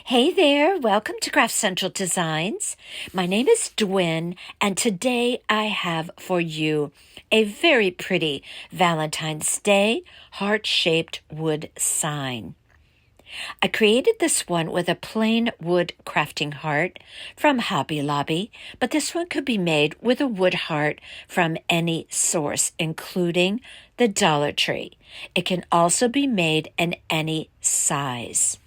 Hey there, welcome to Craft Central Designs. My name is Dwynn, and today I have for you a very pretty Valentine's Day heart-shaped wood sign. I created this one with a plain wood crafting heart from Hobby Lobby, but this one could be made with a wood heart from any source, including the Dollar Tree. It can also be made in any size.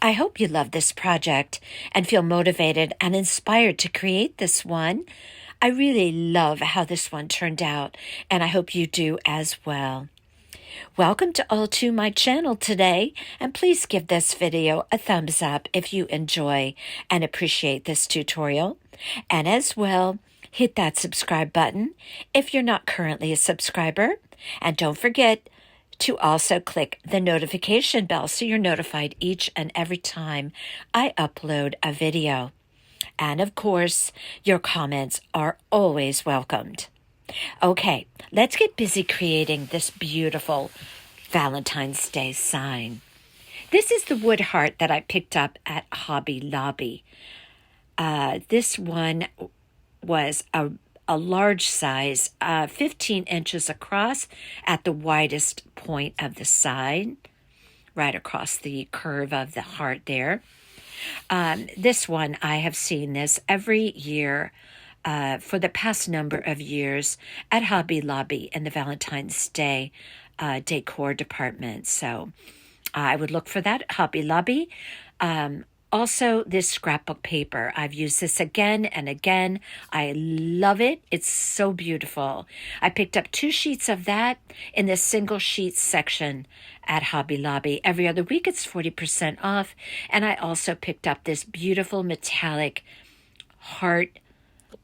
I hope you love this project and feel motivated and inspired to create this one. I really love how this one turned out, and I hope you do as well. Welcome to all to my channel today, and please give this video a thumbs up if you enjoy and appreciate this tutorial. And as well, hit that subscribe button if you're not currently a subscriber. And don't forget to also click the notification bell so you're notified each and every time I upload a video. And of course, your comments are always welcomed. Okay, let's get busy creating this beautiful Valentine's Day sign. This is the wood heart that I picked up at Hobby Lobby. This one was a large size, 15 inches across at the widest point of the side, right across the curve of the heart there. This one, I have seen this every year for the past number of years at Hobby Lobby in the Valentine's Day decor department. So I would look for that at Hobby Lobby. Also, this scrapbook paper. I've used this again and again. I love it. It's so beautiful. I picked up 2 sheets of that in the single sheets section at Hobby Lobby. Every other week, it's 40% off. And I also picked up this beautiful metallic heart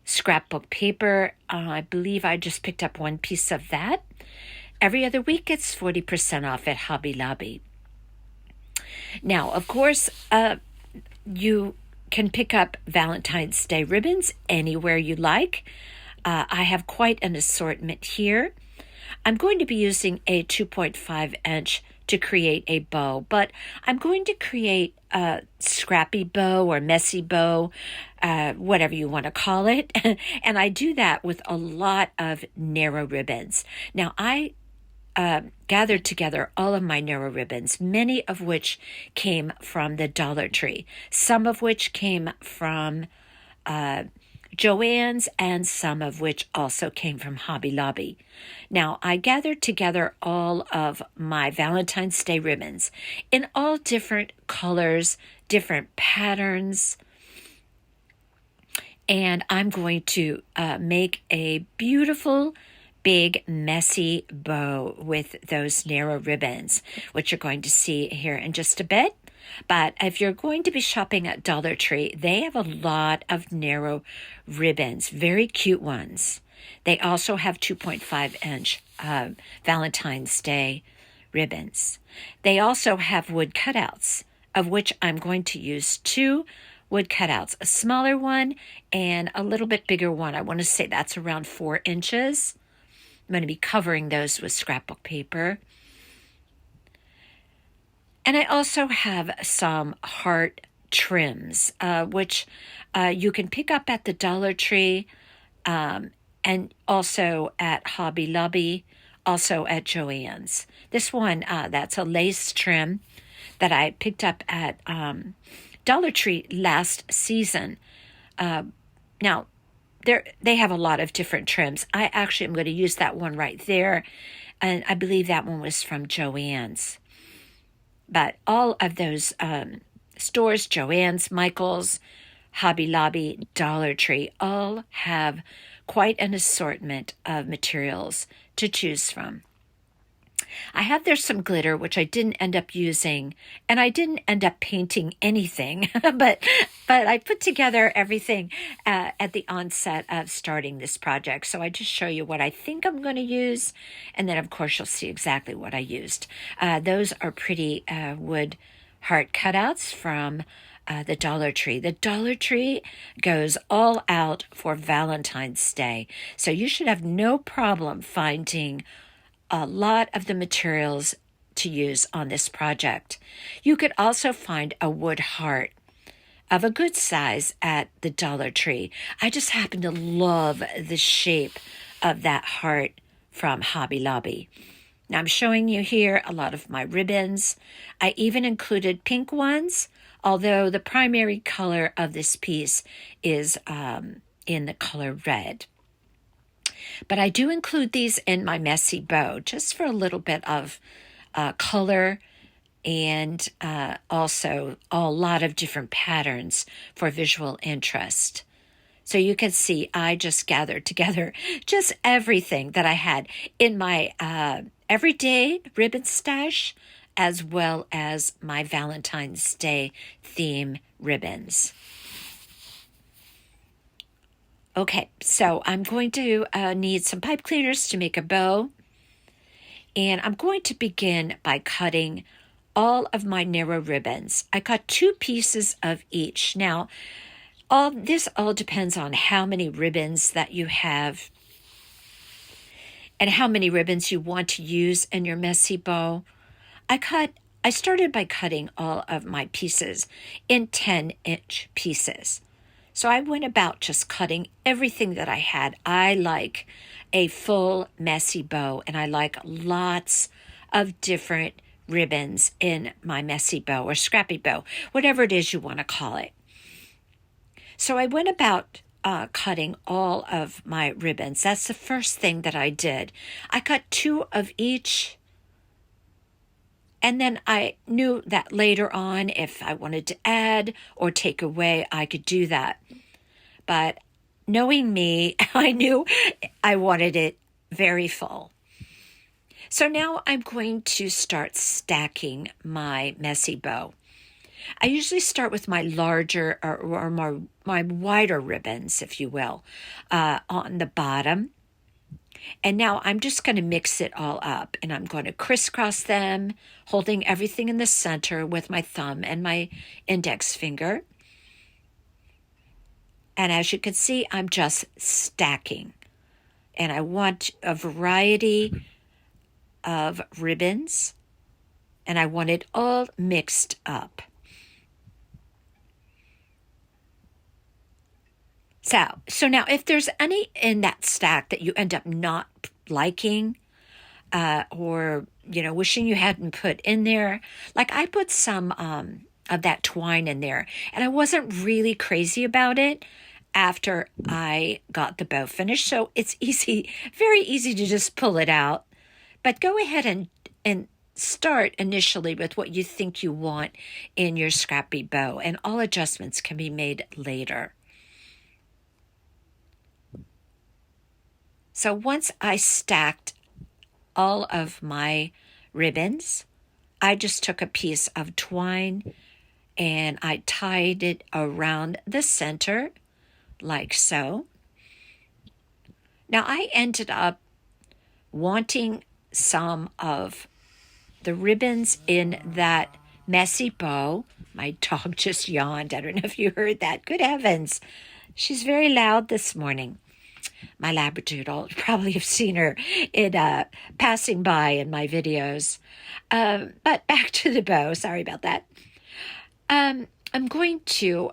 scrapbook paper. I believe I just picked up 1 piece of that. Every other week, it's 40% off at Hobby Lobby. Now, of course, you can pick up Valentine's Day ribbons anywhere you like. I have quite an assortment here. I'm going to be using a 2.5 inch to create a bow, but I'm going to create a scrappy bow or messy bow, whatever you want to call it. And I do that with a lot of narrow ribbons. Now, I gathered together all of my narrow ribbons, many of which came from the Dollar Tree, some of which came from Joann's, and some of which also came from Hobby Lobby. Now, I gathered together all of my Valentine's Day ribbons in all different colors, different patterns, and I'm going to make a beautiful big messy bow with those narrow ribbons, which you're going to see here in just a bit. But if you're going to be shopping at Dollar Tree, they have a lot of narrow ribbons, very cute ones. They also have 2.5 inch Valentine's Day ribbons. They also have wood cutouts, of which I'm going to use 2 wood cutouts, a smaller one and a little bit bigger one. I want to say that's around 4 inches. I'm going to be covering those with scrapbook paper. And I also have some heart trims, which you can pick up at the Dollar Tree and also at Hobby Lobby, also at Joann's. This one, that's a lace trim that I picked up at Dollar Tree last season. Now, they have a lot of different trims. I actually am going to use that one right there, and I believe that one was from Joann's. But all of those stores, Joann's, Michael's, Hobby Lobby, Dollar Tree, all have quite an assortment of materials to choose from. I have there some glitter, which I didn't end up using, and I didn't end up painting anything, but I put together everything at the onset of starting this project. So I just show you what I think I'm going to use, and then, of course, you'll see exactly what I used. Those are pretty wood heart cutouts from the Dollar Tree. The Dollar Tree goes all out for Valentine's Day, so you should have no problem finding a lot of the materials to use on this project. You could also find a wood heart of a good size at the Dollar Tree. I just happen to love the shape of that heart from Hobby Lobby. Now I'm showing you here a lot of my ribbons. I even included pink ones, although the primary color of this piece is in the color red. But I do include these in my messy bow just for a little bit of color and also a lot of different patterns for visual interest. So you can see I just gathered together just everything that I had in my everyday ribbon stash, as well as my Valentine's Day theme ribbons. Okay, so I'm going to need some pipe cleaners to make a bow. And I'm going to begin by cutting all of my narrow ribbons. I cut 2 pieces of each. Now, this all depends on how many ribbons that you have and how many ribbons you want to use in your messy bow. I started by cutting all of my pieces in 10-inch pieces. So I went about just cutting everything that I had. I like a full messy bow, and I like lots of different ribbons in my messy bow or scrappy bow, whatever it is you want to call it. So I went about cutting all of my ribbons. That's the first thing that I did. I cut 2 of each, and then I knew that later on, if I wanted to add or take away, I could do that. But knowing me, I knew I wanted it very full. So now I'm going to start stacking my messy bow. I usually start with my larger or my wider ribbons, if you will, on the bottom. And now I'm just going to mix it all up, and I'm going to crisscross them, holding everything in the center with my thumb and my index finger. And as you can see, I'm just stacking. And I want a variety of ribbons, and I want it all mixed up. So now if there's any in that stack that you end up not liking or, wishing you hadn't put in there, like I put some of that twine in there, and I wasn't really crazy about it after I got the bow finished. So it's easy, very easy to just pull it out. But go ahead and start initially with what you think you want in your scrappy bow, and all adjustments can be made later. So once I stacked all of my ribbons, I just took a piece of twine and I tied it around the center like so. Now I ended up wanting some of the ribbons in that messy bow. My dog just yawned. I don't know if you heard that. Good heavens. She's very loud this morning. My Labradoodle, probably have seen her in passing by in my videos. But back to the bow. Sorry about that. I'm going to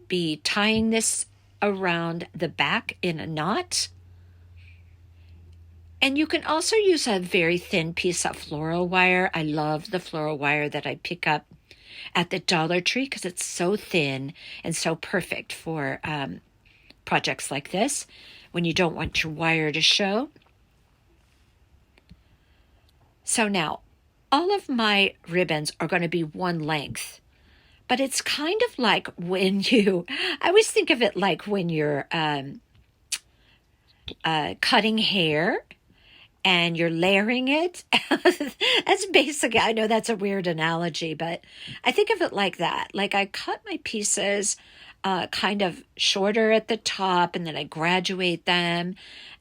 be tying this around the back in a knot. And you can also use a very thin piece of floral wire. I love the floral wire that I pick up at the Dollar Tree because it's so thin and so perfect for projects like this when you don't want your wire to show. So now all of my ribbons are going to be one length, but it's kind of like when I always think of it like when you're cutting hair and you're layering it. That's basically, I know that's a weird analogy, but I think of it like that. Like I cut my pieces kind of shorter at the top, and then I graduate them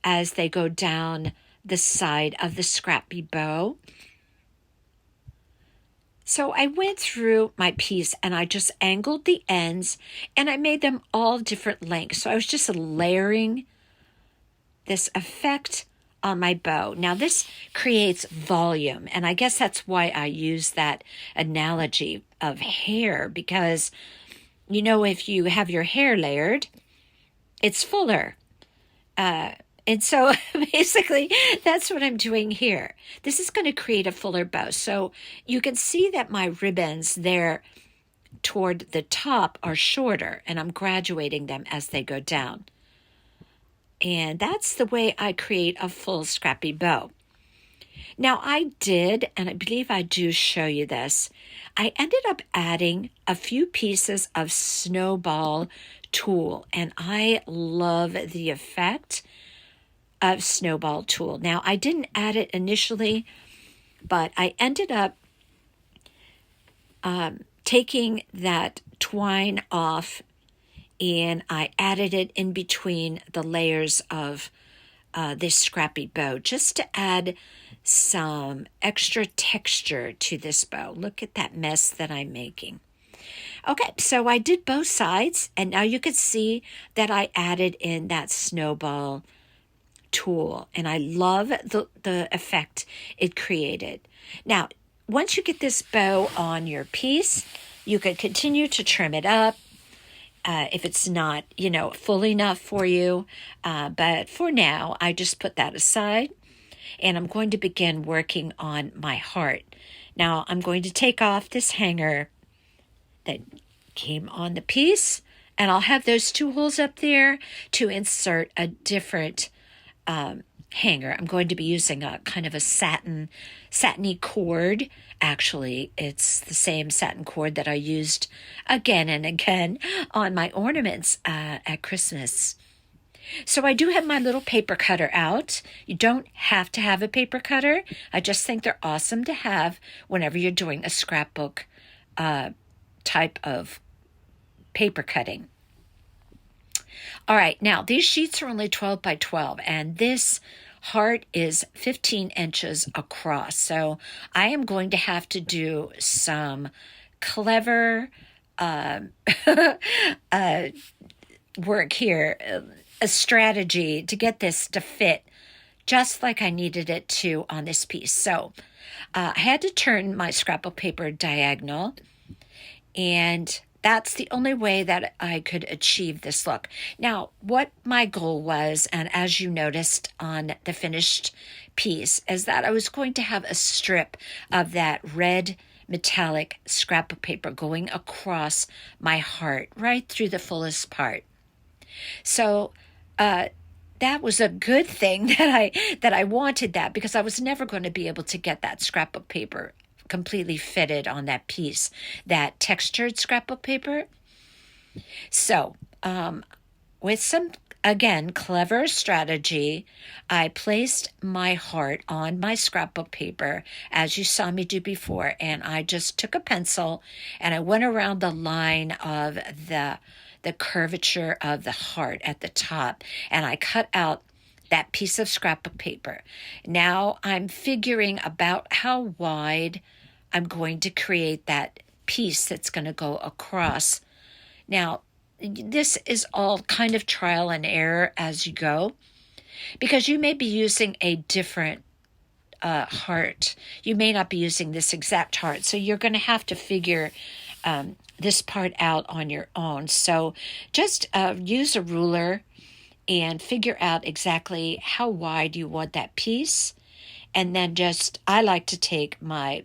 as they go down the side of the scrappy bow. So I went through my piece and I just angled the ends and I made them all different lengths. So I was just layering this effect on my bow. Now this creates volume, and I guess that's why I use that analogy of hair, because you know, if you have your hair layered, it's fuller. And so basically that's what I'm doing here. This is going to create a fuller bow. So you can see that my ribbons there toward the top are shorter, and I'm graduating them as they go down. And that's the way I create a full scrappy bow. Now I did, and I believe I do show you this, I ended up adding a few pieces of snowball tulle, and I love the effect of snowball tulle. Now I didn't add it initially, but I ended up taking that twine off, and I added it in between the layers of this scrappy bow just to add some extra texture to this bow. Look at that mess that I'm making. Okay, so I did both sides, and now you can see that I added in that snowball tulle, and I love the effect it created. Now, once you get this bow on your piece, you can continue to trim it up if it's not, full enough for you. But for now, I just put that aside, and I'm going to begin working on my heart. Now, I'm going to take off this hanger that came on the piece, and I'll have those two holes up there to insert a different hanger. I'm going to be using a kind of a satiny cord. Actually, it's the same satin cord that I used again and again on my ornaments at Christmas. So I do have my little paper cutter out. You don't have to have a paper cutter. I just think they're awesome to have whenever you're doing a scrapbook type of paper cutting. All right, now these sheets are only 12 by 12, and this heart is 15 inches across. So I am going to have to do some clever work here, a strategy to get this to fit just like I needed it to on this piece. So I had to turn my scrapbook paper diagonal, and that's the only way that I could achieve this look. Now, what my goal was, and as you noticed on the finished piece, is that I was going to have a strip of that red metallic scrapbook paper going across my heart, right through the fullest part. So that was a good thing that I wanted that, because I was never going to be able to get that scrapbook paper completely fitted on that piece, that textured scrapbook paper. So with some, again, clever strategy, I placed my heart on my scrapbook paper as you saw me do before, and I just took a pencil and I went around the line of the curvature of the heart at the top, and I cut out that piece of scrapbook paper. Now I'm figuring about how wide I'm going to create that piece that's going to go across. Now, this is all kind of trial and error as you go, because you may be using a different heart. You may not be using this exact heart, so you're going to have to figure this part out on your own. So just use a ruler and figure out exactly how wide you want that piece. And then I like to take my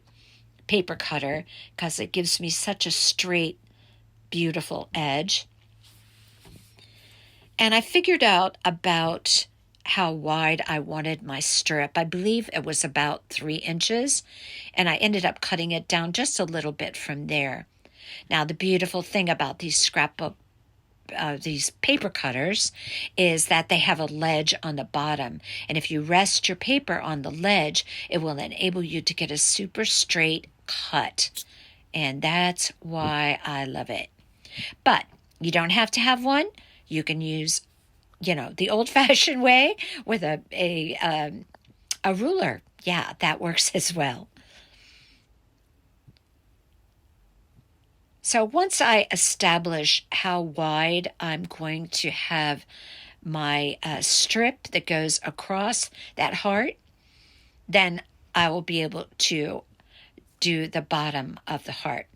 paper cutter because it gives me such a straight, beautiful edge. And I figured out about how wide I wanted my strip. I believe it was about 3 inches, and I ended up cutting it down just a little bit from there. Now, the beautiful thing about these these paper cutters is that they have a ledge on the bottom, and if you rest your paper on the ledge, it will enable you to get a super straight cut, and that's why I love it. But you don't have to have one. You can use, the old-fashioned way with a ruler. Yeah, that works as well. So once I establish how wide I'm going to have my strip that goes across that heart, then I will be able to do the bottom of the heart.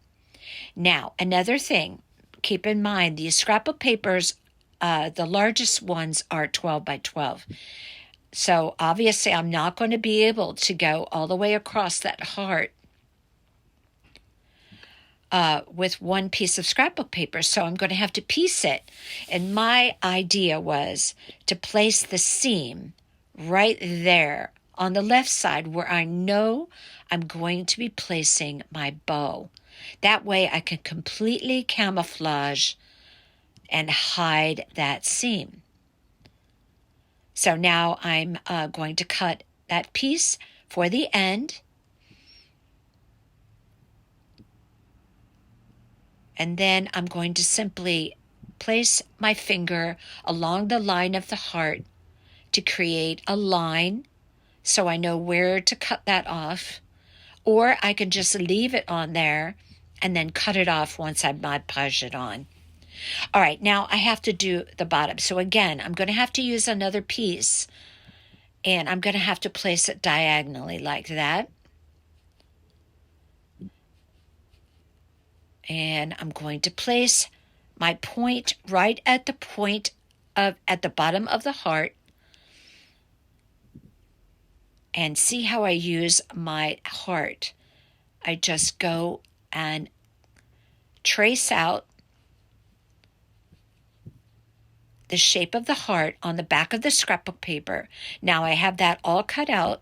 Now, another thing, keep in mind, these scrapbook papers, the largest ones are 12 by 12. So obviously I'm not going to be able to go all the way across that heart with one piece of scrapbook paper. So I'm going to have to piece it. And my idea was to place the seam right there on the left side where I know I'm going to be placing my bow. That way I can completely camouflage and hide that seam. So now I'm going to cut that piece for the end. And then I'm going to simply place my finger along the line of the heart to create a line so I know where to cut that off. Or I can just leave it on there and then cut it off once I Mod Podge it on. All right, now I have to do the bottom. So again, I'm going to have to use another piece, and I'm going to have to place it diagonally like that. And I'm going to place my point right at the point at the bottom of the heart. And see how I use my heart. I just go and trace out the shape of the heart on the back of the scrapbook paper. Now I have that all cut out.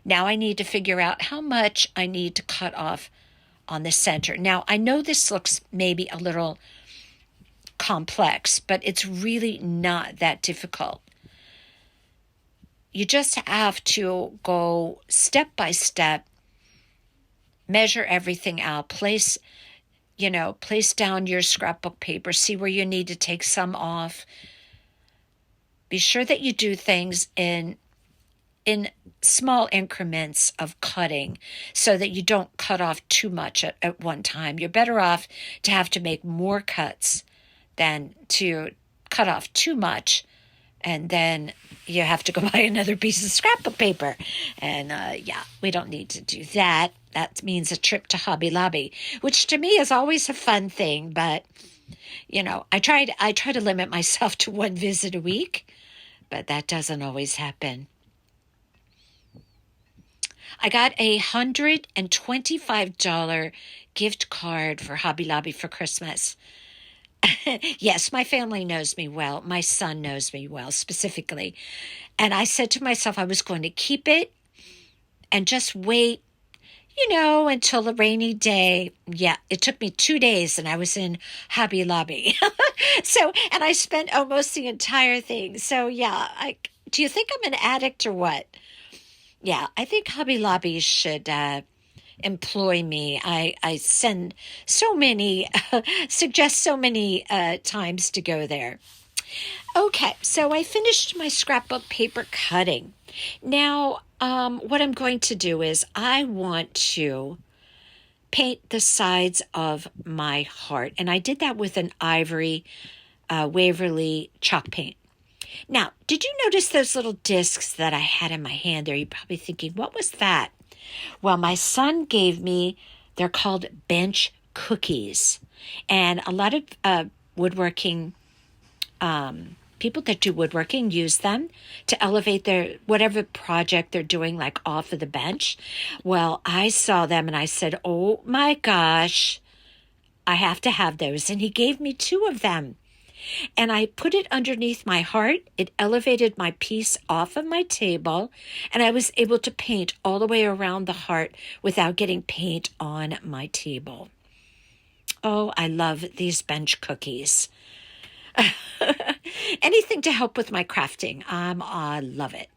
Now I need to figure out how much I need to cut off on the center. Now I know this looks maybe a little complex, but it's really not that difficult. You just have to go step by step, measure everything out, place down your scrapbook paper, see where you need to take some off. Be sure that you do things in small increments of cutting so that you don't cut off too much at one time. You're better off to have to make more cuts than to cut off too much, and then you have to go buy another piece of scrapbook paper. And we don't need to do that. That means a trip to Hobby Lobby, which to me is always a fun thing. But, I try to limit myself to one visit a week, but that doesn't always happen. I got a $125 gift card for Hobby Lobby for Christmas. Yes, my family knows me well. My son knows me well, specifically. And I said to myself I was going to keep it and just wait, until a rainy day. Yeah, it took me 2 days and I was in Hobby Lobby. And I spent almost the entire thing. So, yeah, do you think I'm an addict or what? Yeah, I think Hobby Lobby should employ me. I send so many, suggest so many times to go there. Okay, so I finished my scrapbook paper cutting. Now, what I'm going to do is I want to paint the sides of my heart. And I did that with an ivory Waverly chalk paint. Now, did you notice those little discs that I had in my hand there? You're probably thinking, what was that? Well, my son gave me, they're called bench cookies. And a lot of woodworking people that do woodworking use them to elevate their whatever project they're doing, like off of the bench. Well, I saw them and I said, oh my gosh, I have to have those. And he gave me 2 of them. And I put it underneath my heart. It elevated my piece off of my table, and I was able to paint all the way around the heart without getting paint on my table. Oh, I love these bench cookies. Anything to help with my crafting. I love it.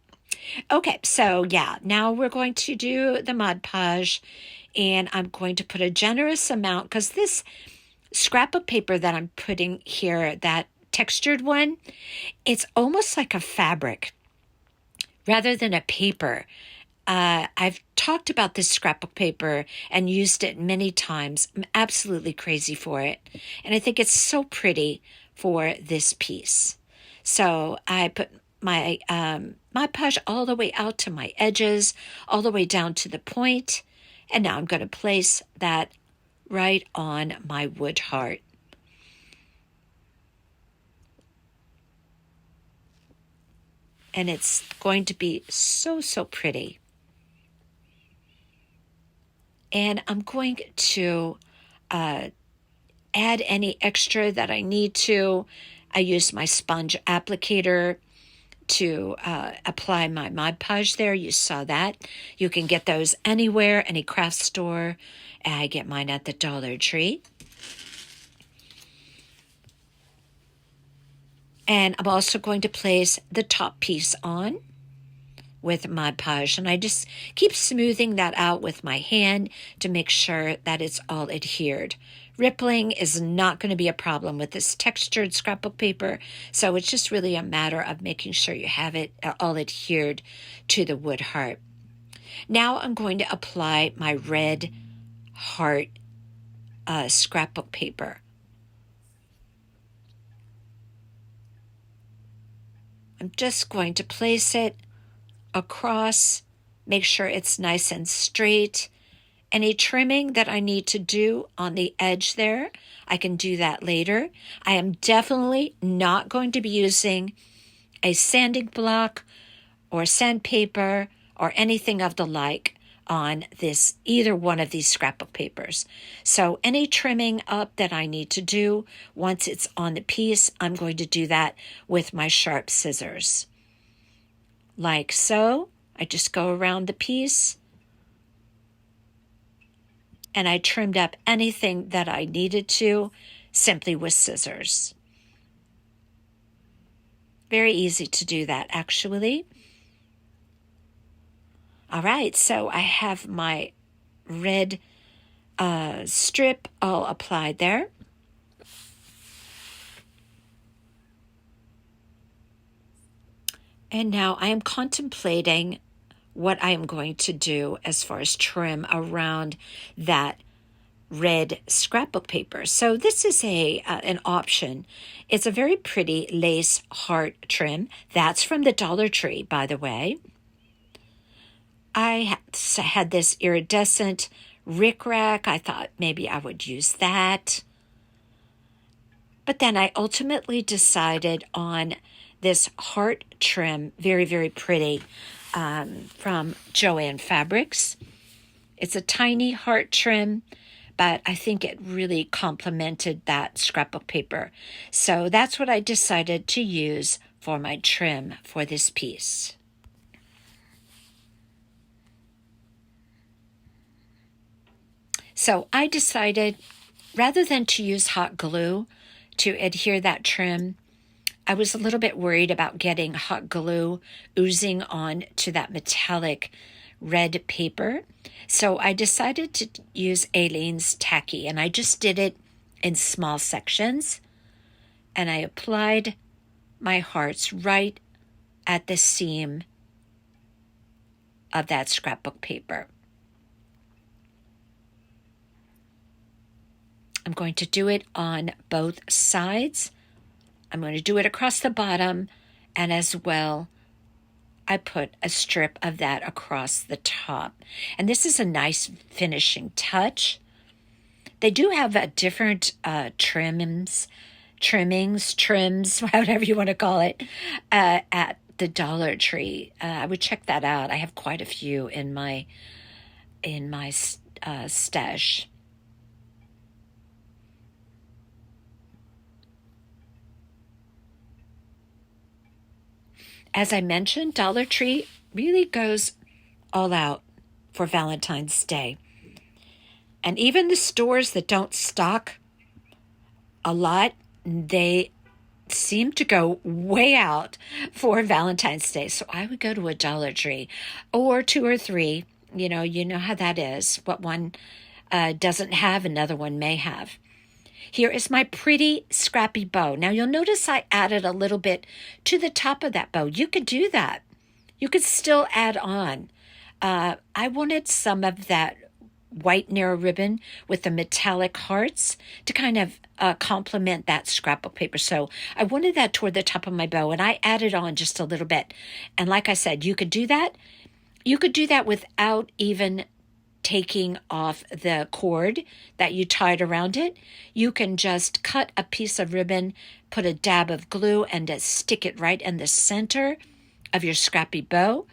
Okay, so now we're going to do the Mod Podge, and I'm going to put a generous amount, because this scrapbook paper that I'm putting here, that textured one, it's almost like a fabric rather than a paper. I've talked about this scrapbook paper and used it many times. I'm absolutely crazy for it. And I think it's so pretty for this piece. So I put my Mod Podge all the way out to my edges, all the way down to the point, and now I'm going to place that right on my wood heart. And it's going to be so, so pretty. And I'm going to add any extra that I need to. I use my sponge applicator to apply my Mod Podge there. You saw that. You can get those anywhere, any craft store. I get mine at the Dollar Tree. And I'm also going to place the top piece on with Mod Podge. And I just keep smoothing that out with my hand to make sure that it's all adhered. Rippling is not going to be a problem with this textured scrapbook paper. So it's just really a matter of making sure you have it all adhered to the wood heart. Now I'm going to apply my red heart scrapbook paper. I'm just going to place it across, make sure it's nice and straight. Any trimming that I need to do on the edge there, I can do that later. I am definitely not going to be using a sanding block or sandpaper or anything of the like on this, either one of these scrapbook papers. So any trimming up that I need to do once it's on the piece, I'm going to do that with my sharp scissors. Like so. I just go around the piece and I trimmed up anything that I needed to simply with scissors. Very easy to do that, actually. All right, so I have my red strip all applied there. And now I am contemplating what I am going to do as far as trim around that red scrapbook paper. So this is an option. It's a very pretty lace heart trim. That's from the Dollar Tree, by the way. I had this iridescent rickrack. I thought maybe I would use that. But then I ultimately decided on this heart trim, very, very pretty, from Joann Fabrics. It's a tiny heart trim, but I think it really complemented that scrapbook paper. So that's what I decided to use for my trim for this piece. So I decided, rather than to use hot glue to adhere that trim, I was a little bit worried about getting hot glue oozing on to that metallic red paper. So I decided to use Aleene's Tacky, and I just did it in small sections. And I applied my hearts right at the seam of that scrapbook paper. I'm going to do it on both sides. I'm going to do it across the bottom, and as well, I put a strip of that across the top. And this is a nice finishing touch. They do have a different trims, whatever you want to call it, at the Dollar Tree. I would check that out. I have quite a few in my stash. As I mentioned, Dollar Tree really goes all out for Valentine's Day. And even the stores that don't stock a lot, they seem to go way out for Valentine's Day. So I would go to a Dollar Tree or two or three. You know how that is. What one doesn't have, another one may have. Here is my pretty scrappy bow. Now you'll notice I added a little bit to the top of that bow. You could do that. You could still add on. I wanted some of that white narrow ribbon with the metallic hearts to kind of complement that scrapbook paper. So I wanted that toward the top of my bow, and I added on just a little bit. And like I said, you could do that. You could do that without even taking off the cord that you tied around it. You can just cut a piece of ribbon, put a dab of glue, and just stick it right in the center of your scrappy bow.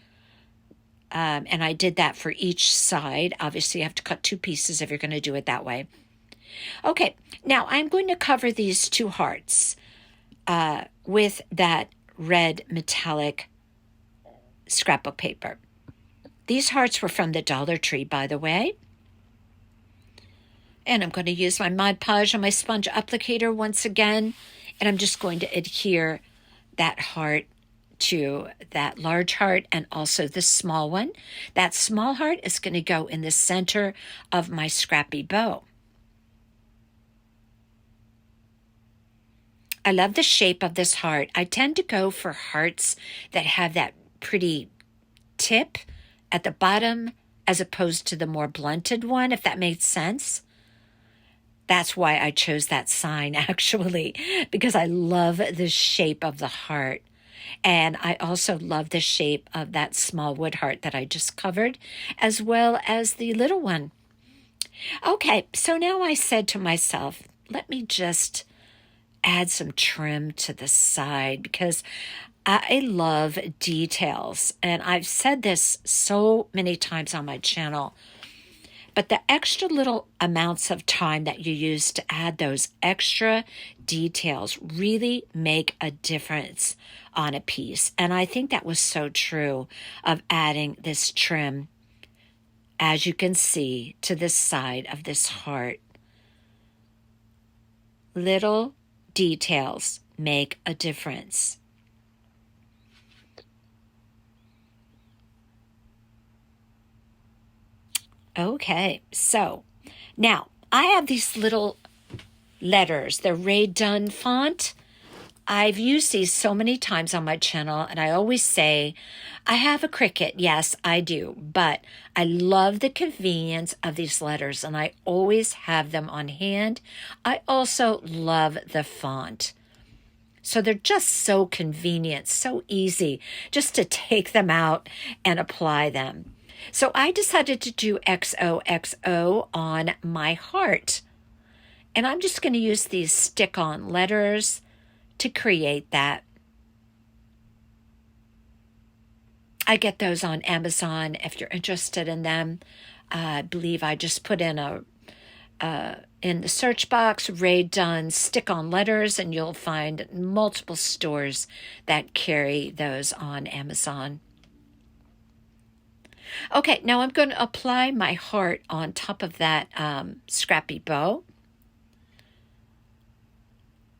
And I did that for each side. Obviously, you have to cut 2 pieces if you're going to do it that way. Okay, now I'm going to cover these 2 hearts with that red metallic scrapbook paper. These hearts were from the Dollar Tree, by the way. And I'm going to use my Mod Podge and my sponge applicator once again. And I'm just going to adhere that heart to that large heart and also the small one. That small heart is going to go in the center of my scrappy bow. I love the shape of this heart. I tend to go for hearts that have that pretty tip at the bottom as opposed to the more blunted one, if that makes sense. That's why I chose that sign, actually, because I love the shape of the heart. And I also love the shape of that small wood heart that I just covered, as well as the little one. Okay, so now I said to myself, let me just add some trim to the side because I love details. And I've said this so many times on my channel, but the extra little amounts of time that you use to add those extra details really make a difference on a piece. And I think that was so true of adding this trim, as you can see, to the side of this heart. Little details make a difference. Okay, so now I have these little letters. They're Rae Dunn font. I've used these so many times on my channel, and I always say, I have a Cricut. Yes, I do, but I love the convenience of these letters, and I always have them on hand. I also love the font. So they're just so convenient, so easy just to take them out and apply them. So I decided to do XOXO on my heart. And I'm just going to use these stick-on letters to create that. I get those on Amazon if you're interested in them. I believe I just put in in the search box, Rae Dunn stick-on letters, and you'll find multiple stores that carry those on Amazon. Okay, now I'm going to apply my heart on top of that scrappy bow.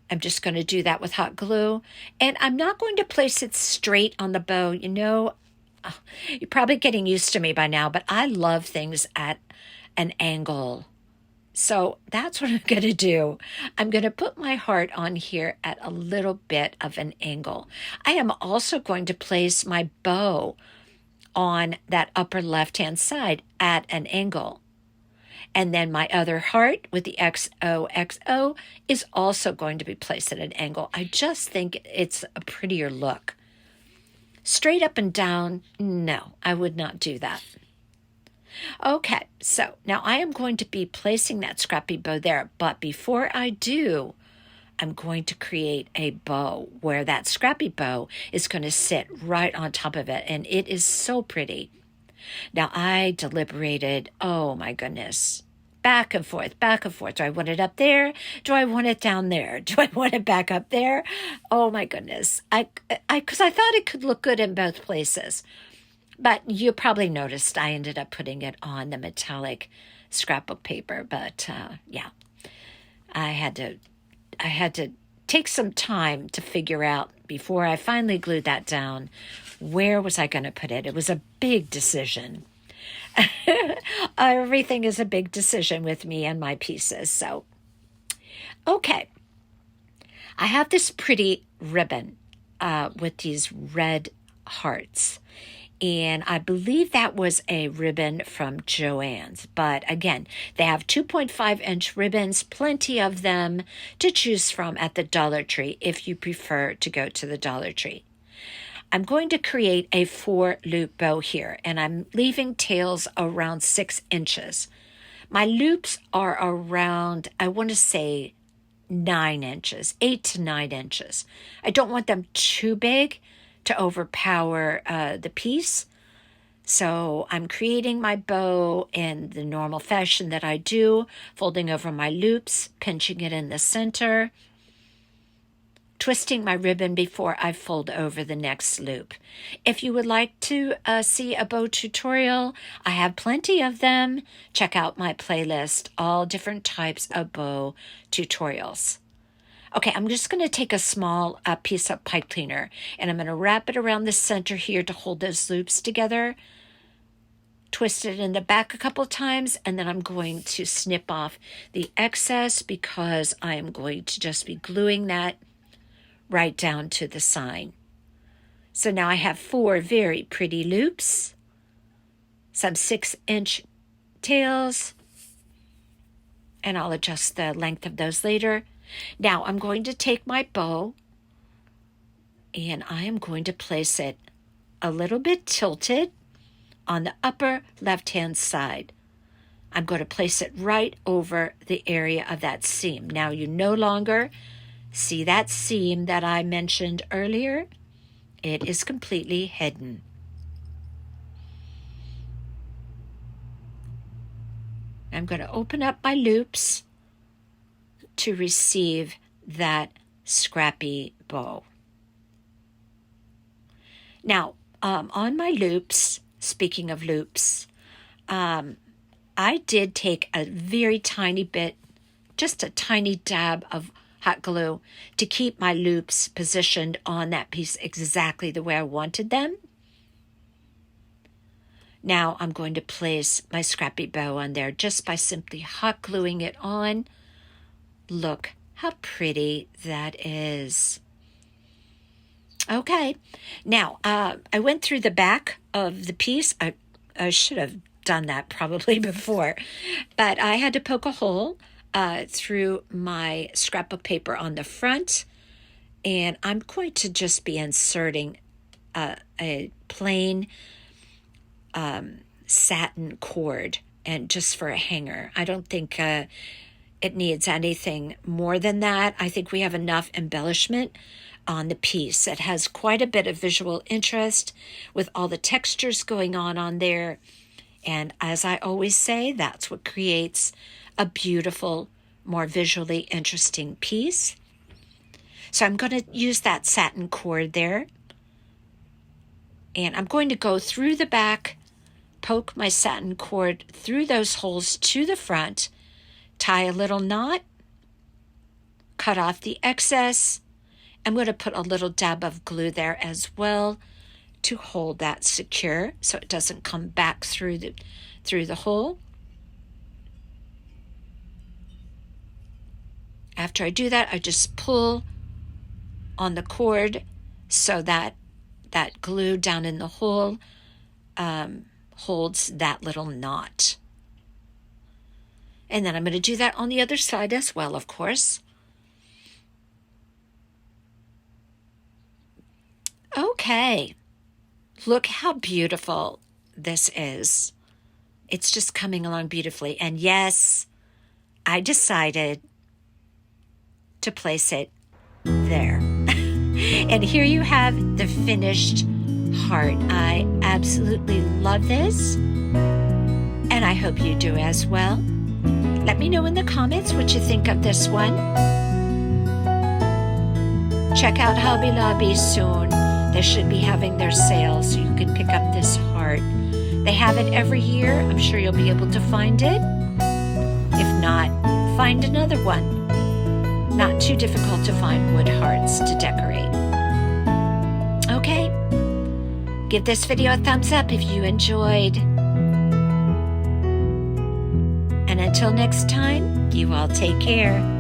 I'm just going to do that with hot glue. And I'm not going to place it straight on the bow. You know, you're probably getting used to me by now, but I love things at an angle. So that's what I'm going to do. I'm going to put my heart on here at a little bit of an angle. I am also going to place my bow on that upper left-hand side at an angle. And then my other heart with the XOXO is also going to be placed at an angle. I just think it's a prettier look. Straight up and down, no, I would not do that. Okay, so now I am going to be placing that scrappy bow there. But before I do, I'm going to create a bow where that scrappy bow is going to sit right on top of it. And it is so pretty. Now, I deliberated, oh my goodness, back and forth, back and forth. Do I want it up there? Do I want it down there? Do I want it back up there? Oh my goodness. Because I thought it could look good in both places. But you probably noticed I ended up putting it on the metallic scrapbook paper. But yeah, I had to take some time to figure out before I finally glued that down, where was I going to put it? It was a big decision. Everything is a big decision with me and my pieces. So, okay. I have this pretty ribbon with these red hearts. And I believe that was a ribbon from Joann's. But again, they have 2.5-inch ribbons, plenty of them to choose from at the Dollar Tree if you prefer to go to the Dollar Tree. I'm going to create a 4-loop bow here, and I'm leaving tails around 6 inches. My loops are around, I want to say, 9 inches, 8 to 9 inches. I don't want them too big to overpower the piece. So I'm creating my bow in the normal fashion that I do, folding over my loops, pinching it in the center, twisting my ribbon before I fold over the next loop. If you would like to see a bow tutorial, I have plenty of them. Check out my playlist, all different types of bow tutorials. Okay, I'm just going to take a small piece of pipe cleaner, and I'm going to wrap it around the center here to hold those loops together. Twist it in the back a couple times, and then I'm going to snip off the excess because I am going to just be gluing that right down to the sign. So now I have 4 very pretty loops, some 6-inch tails, and I'll adjust the length of those later. Now I'm going to take my bow and I am going to place it a little bit tilted on the upper left-hand side. I'm going to place it right over the area of that seam. Now you no longer see that seam that I mentioned earlier. It is completely hidden. I'm going to open up my loops to receive that scrappy bow. Now, on my loops, speaking of loops, I did take a very tiny bit, just a tiny dab of hot glue to keep my loops positioned on that piece exactly the way I wanted them. Now I'm going to place my scrappy bow on there just by simply hot gluing it on. Look how pretty that is. Okay, now I went through the back of the piece. I should have done that probably before, but I had to poke a hole through my scrap of paper on the front, and I'm going to just be inserting a plain satin cord, and just for a hanger. I don't think it needs anything more than that. I think we have enough embellishment on the piece. It has quite a bit of visual interest with all the textures going on there. And as I always say, that's what creates a beautiful, more visually interesting piece. So I'm going to use that satin cord there. And I'm going to go through the back, poke my satin cord through those holes to the front, tie a little knot, cut off the excess. I'm going to put a little dab of glue there as well to hold that secure so it doesn't come back through the hole. After I do that, I just pull on the cord so that that glue down in the hole holds that little knot. And then I'm going to do that on the other side as well, of course. Okay, look how beautiful this is. It's just coming along beautifully. And yes, I decided to place it there. And here you have the finished heart. I absolutely love this, and I hope you do as well. Let me know in the comments what you think of this one. Check out Hobby Lobby soon. They should be having their sale so you can pick up this heart. They have it every year. I'm sure you'll be able to find it. If not, find another one. Not too difficult to find wood hearts to decorate. Okay, give this video a thumbs up if you enjoyed. And until next time, you all take care.